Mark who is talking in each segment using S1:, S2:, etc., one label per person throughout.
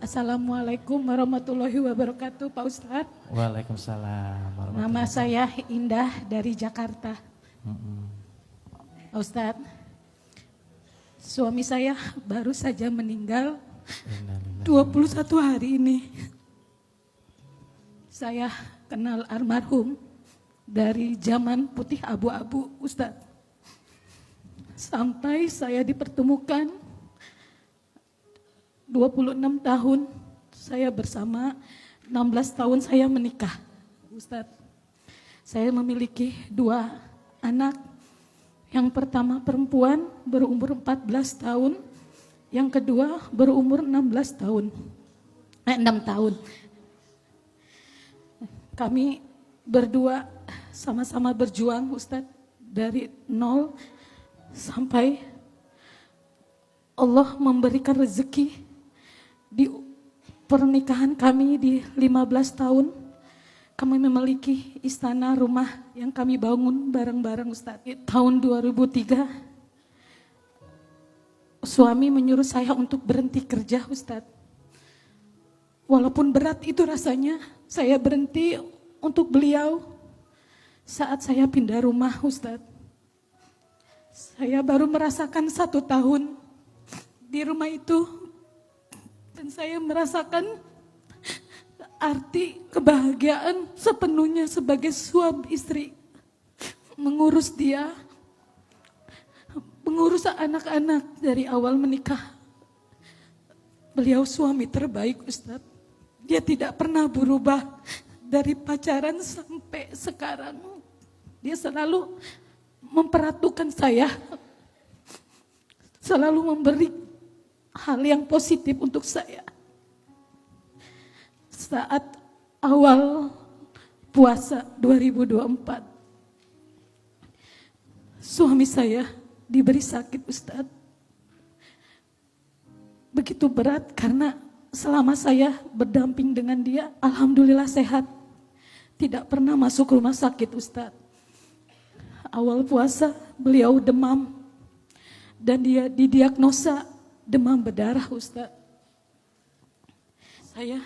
S1: Assalamualaikum warahmatullahi wabarakatuh, Pak Ustadz.
S2: Waalaikumsalam warahmatullahi
S1: Nama saya Indah dari Jakarta. Pak Ustadz, suami saya baru saja meninggal 21 hari ini. Saya kenal almarhum dari zaman putih abu-abu, Ustadz. Sampai saya dipertemukan 26 tahun saya bersama, 16 tahun saya menikah, Ustadz. Saya memiliki 2 anak. Yang pertama perempuan berumur 14 tahun, yang kedua berumur 16 tahun. 6 tahun. Kami berdua sama-sama berjuang, Ustadz, dari nol sampai Allah memberikan rezeki. Di pernikahan kami di 15 tahun, kami memiliki istana rumah yang kami bangun bareng-bareng, Ustadz. Di tahun 2003, suami menyuruh saya untuk berhenti kerja, Ustadz. Walaupun berat itu rasanya, saya berhenti untuk beliau saat saya pindah rumah, Ustadz. Saya baru merasakan 1 tahun di rumah itu. Dan saya merasakan arti kebahagiaan sepenuhnya sebagai suami istri. Mengurus dia, mengurus anak-anak dari awal menikah. Beliau suami terbaik, Ustadz. Dia tidak pernah berubah dari pacaran sampai sekarang. Dia selalu memperhatikan saya, selalu memberi hal yang positif untuk saya. Saat awal puasa 2024, suami saya diberi sakit, Ustadz. Begitu berat karena selama saya berdamping dengan dia, alhamdulillah sehat. Tidak pernah masuk rumah sakit, Ustadz. Awal puasa beliau demam dan dia didiagnosa demam berdarah, Ustadz. Saya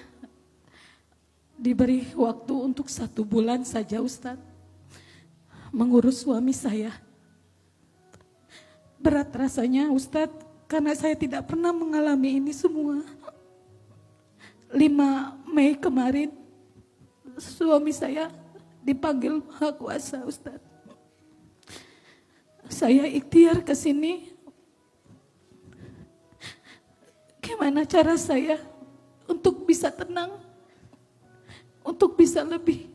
S1: diberi waktu untuk 1 bulan saja, Ustadz, mengurus suami saya. Berat rasanya, Ustadz, karena saya tidak pernah mengalami ini semua. 5 Mei kemarin, suami saya dipanggil Maha Kuasa, Ustadz. Saya ikhtiar ke sini. Gimana cara saya untuk bisa tenang, untuk bisa lebih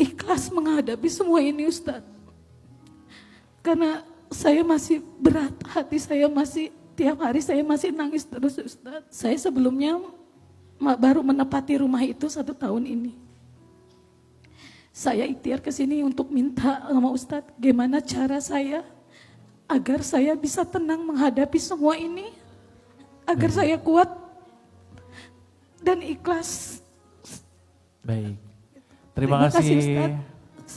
S1: ikhlas menghadapi semua ini, Ustadz. Karena saya masih berat, hati saya masih, tiap hari saya masih nangis terus, Ustadz. Saya sebelumnya baru menepati rumah itu 1 tahun ini. Saya ikhtiar ke sini untuk minta sama Ustadz, gimana cara saya agar saya bisa tenang menghadapi semua ini, agar saya kuat dan ikhlas.
S2: Baik. Terima kasih.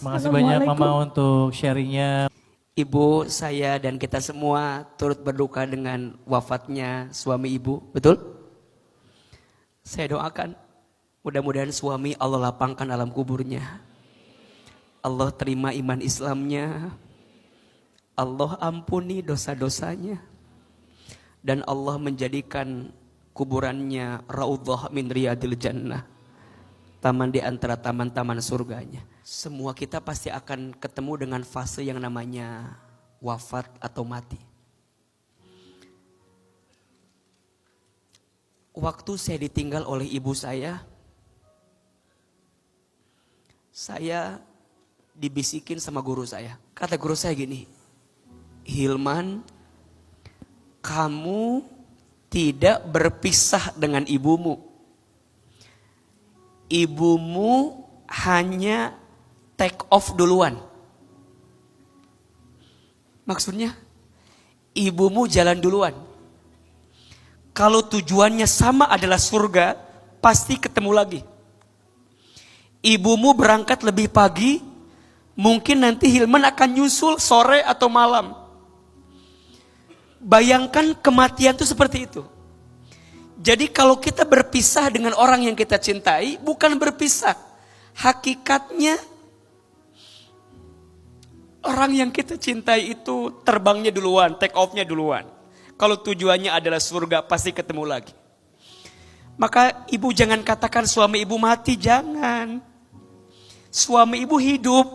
S2: Makasih banyak Mama untuk sharingnya.
S3: Ibu, saya dan kita semua turut berduka dengan wafatnya suami ibu, betul? Saya doakan mudah-mudahan suami Allah lapangkan alam kuburnya. Allah terima iman Islamnya. Allah ampuni dosa-dosanya. Dan Allah menjadikan kuburannya raudhah min riyadil jannah. Taman di antara taman-taman surganya. Semua kita pasti akan ketemu dengan fase yang namanya wafat atau mati. Waktu saya ditinggal oleh ibu saya dibisikin sama guru saya. Kata guru saya gini, Hilman, kamu tidak berpisah dengan ibumu. Ibumu hanya take off duluan. Maksudnya, ibumu jalan duluan. Kalau tujuannya sama adalah surga, pasti ketemu lagi. Ibumu berangkat lebih pagi, mungkin nanti Hilman akan nyusul sore atau malam. Bayangkan kematian itu seperti itu. Jadi kalau kita berpisah dengan orang yang kita cintai, bukan berpisah. Hakikatnya orang yang kita cintai itu terbangnya duluan, take off-nya duluan. Kalau tujuannya adalah surga, pasti ketemu lagi. Maka ibu jangan katakan suami ibu mati, jangan. Suami ibu hidup,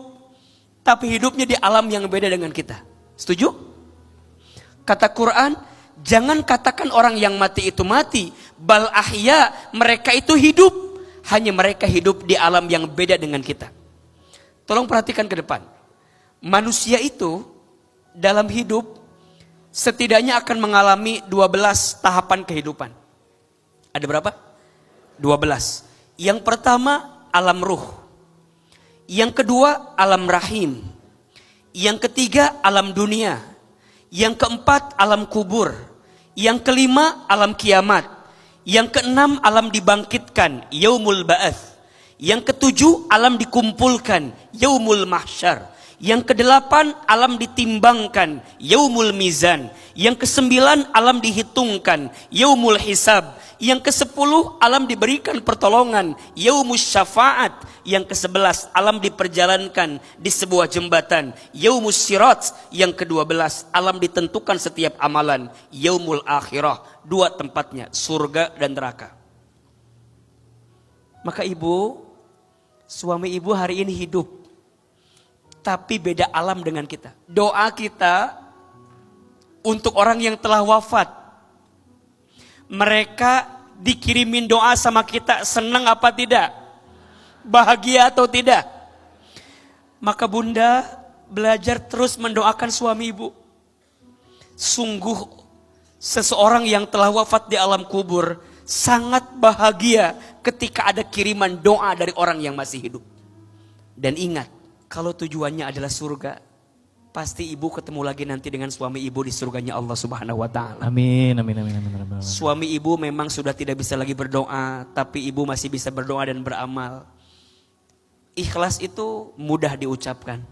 S3: tapi hidupnya di alam yang beda dengan kita. Setuju? Kata Quran, jangan katakan orang yang mati itu mati. Bal ahya, mereka itu hidup. Hanya mereka hidup di alam yang beda dengan kita. Tolong perhatikan ke depan. Manusia itu dalam hidup setidaknya akan mengalami 12 tahapan kehidupan. Ada berapa? 12. Yang pertama alam ruh. Yang kedua alam rahim. Yang ketiga alam dunia. Yang keempat alam kubur. Yang kelima alam kiamat. Yang keenam alam dibangkitkan, yaumul ba'ats. Yang ketujuh alam dikumpulkan, yaumul mahsyar. Yang kedelapan alam ditimbangkan, yaumul mizan. Yang kesembilan alam dihitungkan, yaumul hisab. Yang kesepuluh alam diberikan pertolongan, yaumus syafaat. Yang kesebelas alam diperjalankan di sebuah jembatan, yaumus sirat. Yang kedua-belas alam ditentukan setiap amalan, yaumul akhirah. Dua tempatnya, surga dan neraka. Maka ibu, suami ibu hari ini hidup, tapi beda alam dengan kita. Doa kita untuk orang yang telah wafat. Mereka dikirimin doa sama kita, senang apa tidak? Bahagia atau tidak? Maka bunda belajar terus mendoakan suami ibu. Sungguh seseorang yang telah wafat di alam kubur sangat bahagia ketika ada kiriman doa dari orang yang masih hidup. Dan ingat, kalau tujuannya adalah surga, pasti ibu ketemu lagi nanti dengan suami ibu di surganya Allah Subhanahu wa taala.
S2: Amin, amin, amin, amin, amin.
S3: Suami ibu memang sudah tidak bisa lagi berdoa, tapi ibu masih bisa berdoa dan beramal. Ikhlas itu mudah diucapkan,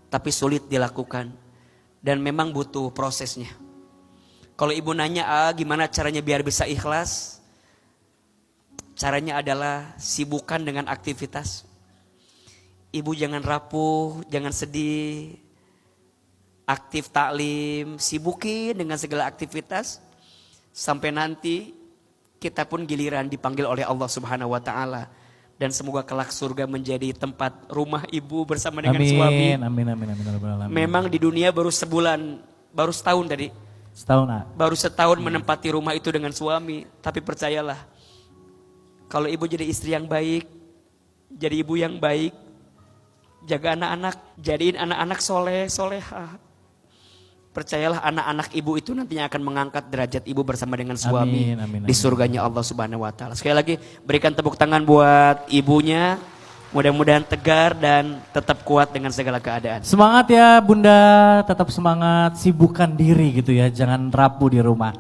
S3: tapi sulit dilakukan. Dan memang butuh prosesnya. Kalau ibu nanya, gimana caranya biar bisa ikhlas? Caranya adalah sibukkan dengan aktivitas. Ibu jangan rapuh, jangan sedih. Aktif taklim, sibukin dengan segala aktivitas. Sampai nanti kita pun giliran dipanggil oleh Allah Subhanahu wa taala. Dan semoga kelak surga menjadi tempat rumah ibu bersama dengan suami.
S2: Amin, amin, amin, amin.
S3: Memang di dunia baru sebulan, baru setahun tadi.
S2: Setahun, nak.
S3: Baru setahun menempati rumah itu dengan suami. Tapi percayalah, kalau ibu jadi istri yang baik, jadi ibu yang baik, jaga anak-anak, jadiin anak-anak soleh, solehah. Percayalah anak-anak ibu itu nantinya akan mengangkat derajat ibu bersama dengan suami.
S2: Amin, amin, amin.
S3: Di surganya Allah Subhanahu wa taala. Sekali lagi berikan tepuk tangan buat ibunya. Mudah-mudahan tegar dan tetap kuat dengan segala keadaan.
S2: Semangat ya bunda, tetap semangat, sibukkan diri gitu ya, jangan rapuh di rumah.